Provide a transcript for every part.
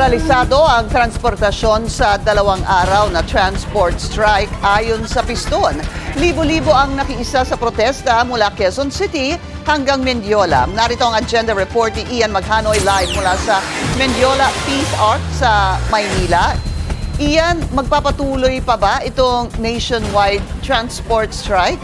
Paralisado ang transportasyon sa dalawang araw na transport strike ayon sa Piston. Libo-libo ang nakiisa sa protesta mula Quezon City hanggang Mendiola. Narito ang agenda report ni Ian Maghanoy live mula sa Mendiola Peace Arc sa Maynila. Ian, magpapatuloy pa ba itong nationwide transport strike?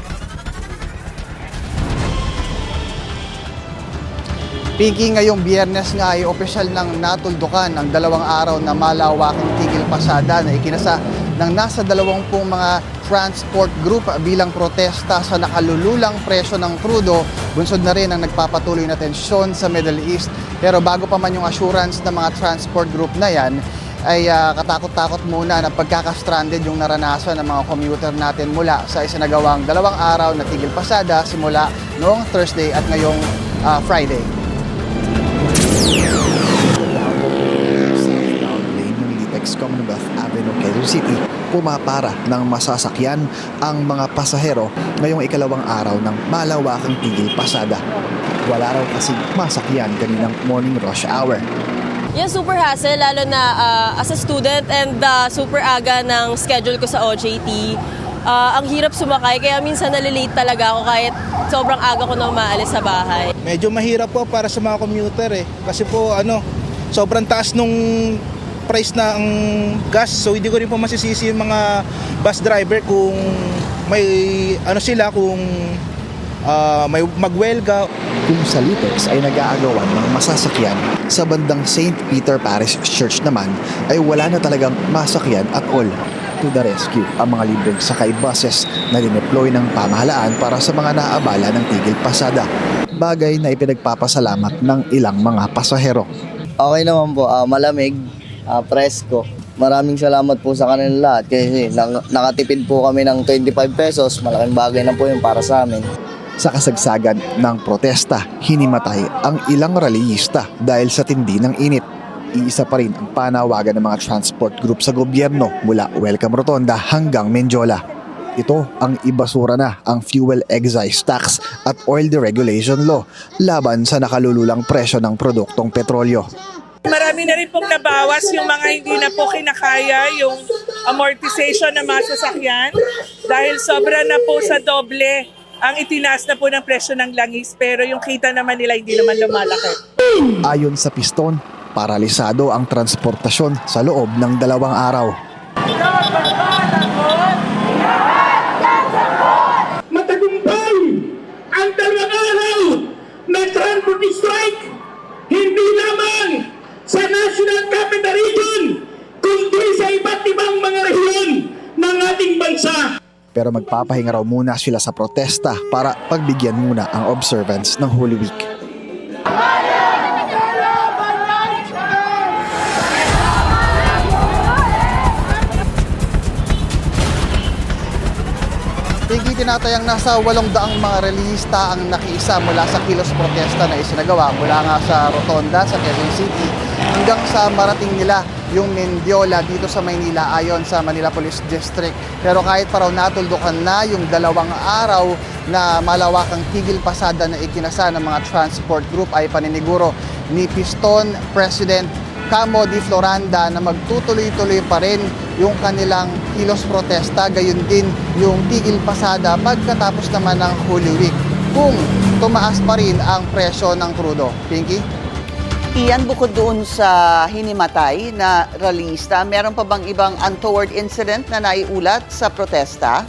Pinky, ngayong Biyernes nga ay opisyal ng natuldukan ang dalawang araw na malawakang tigil pasada na ikinasa ng nasa 20 mga transport group bilang protesta sa nakalululang presyo ng krudo. Bunsod na rin ang nagpapatuloy na tensyon sa Middle East. Pero bago pa man yung assurance ng mga transport group na yan, ay katakot-takot muna na pagkakastranded yung naranasan ng mga commuter natin mula sa isinagawang 2 araw na tigil pasada simula noong Thursday at ngayong Friday. Southbound lane ng Litex Commonwealth Avenue, Quezon City, pumapara ng masasakyan ang mga pasahero ngayong ikalawang araw ng malawakang tigil pasada. Wala raw kasing masakyan kaninang morning rush hour. Yan, super hassle, lalo na as a student and super aga ng schedule ko sa OJT. Ang hirap sumakay, kaya minsan nalilate talaga ako kahit sobrang aga ko nang maalis sa bahay. Medyo mahirap po para sa mga commuter kasi po sobrang taas nung price na ang gas, so hindi ko rin po masisisi yung mga bus driver kung may kung may magwelga. Kung sa Litex ay nag-aagawan ng masasakyan, sa bandang St. Peter Parish Church naman ay wala na talagang masakyan at all. To the rescue ang mga libreng sakay buses na dineploy ng pamahalaan para sa mga naabala ng tigil pasada. Bagay na ipinagpapasalamat ng ilang mga pasahero. Okay naman po, malamig, presko. Maraming salamat po sa kanila lahat kasi nakatipid po kami ng 25 pesos. Malaking bagay na po yun para sa amin. Sa kasagsagan ng protesta, hinimatay ang ilang rallyista dahil sa tindi ng init. Iisa pa rin ang panawagan ng mga transport group sa gobyerno mula Welcome Rotonda hanggang Mendiola. Ito ang ibasura na ang fuel excise tax at oil deregulation law laban sa nakalululang presyo ng produktong petrolyo. Marami na rin pong nabawas yung mga hindi na po kinakaya yung amortization ng mga sasakyan dahil sobra na po sa doble ang itinaas na po ng presyo ng langis, pero yung kita naman nila hindi naman lumalaki. Ayon sa Piston, paralisado ang transportasyon sa loob ng 2 araw. Matagumpay ang 2 araw na transport strike, hindi lamang sa National Capital Region, kundi sa iba't ibang mga rehiyon ng ating bansa. Pero magpapahinga raw muna sila sa protesta para pagbigyan muna ang observance ng Holy Week. Pinky, tinatayang nasa 800 mga relihista ang nakiisa mula sa kilos protesta na isinagawa mula nga sa Rotonda sa Quezon City hanggang sa marating nila yung Mendiola dito sa Maynila ayon sa Manila Police District. Pero kahit pa raw natuldukan na yung 2 araw na malawakang tigil pasada na ikinasa ng mga transport group ay paniniguro ni Piston President Camo Di Floranda na magtutuloy-tuloy pa rin yung kanilang kilos protesta, gayon din yung tigil pasada pagkatapos naman ng Holy Week kung tumaas pa rin ang presyo ng krudo. Pinky? Ian, bukod doon sa hinimatay na rallyista, meron pa bang ibang untoward incident na naiulat sa protesta?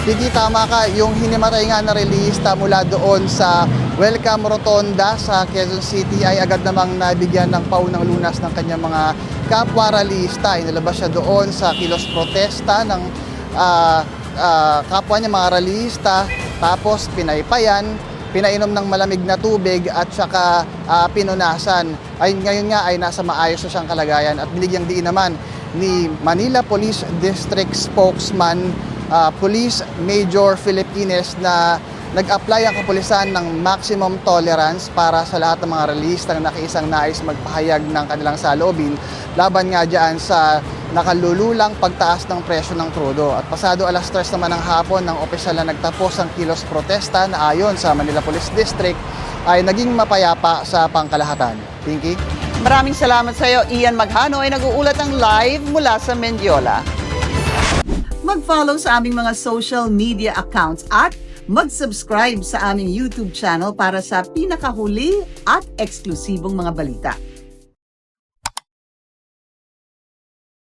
Hindi, tama ka. Yung hinimatay nga na rallyista mula doon sa Welcome Rotonda sa Quezon City ay agad namang nabigyan ng paunang lunas ng kanyang mga kapwa rallyista. Inilabas siya doon sa kilos protesta ng kapwa niya mga rallyista, tapos pinaypayan, pinainom ng malamig na tubig at saka pinunasan. Ay ngayon nga ay nasa maayos na siyang kalagayan at binigyang diin naman ni Manila Police District Spokesman Police Major Philip Ines na nag-apply ang kapulisan ng maximum tolerance para sa lahat ng mga relihistang nakiisang nais magpahayag ng kanilang saloobin laban nga dyan sa nakalululang pagtaas ng presyo ng krudo. At pasado 3:00 naman ng hapon ng opisyal na nagtapos ang kilos protesta na ayon sa Manila Police District ay naging mapayapa sa pangkalahatan. Pinky? Maraming salamat sa iyo, Ian Maghano, ay nag-uulat ng live mula sa Mendiola. Mag-follow sa aming mga social media accounts at mag-subscribe sa aming YouTube channel para sa pinakahuli at eksklusibong mga balita.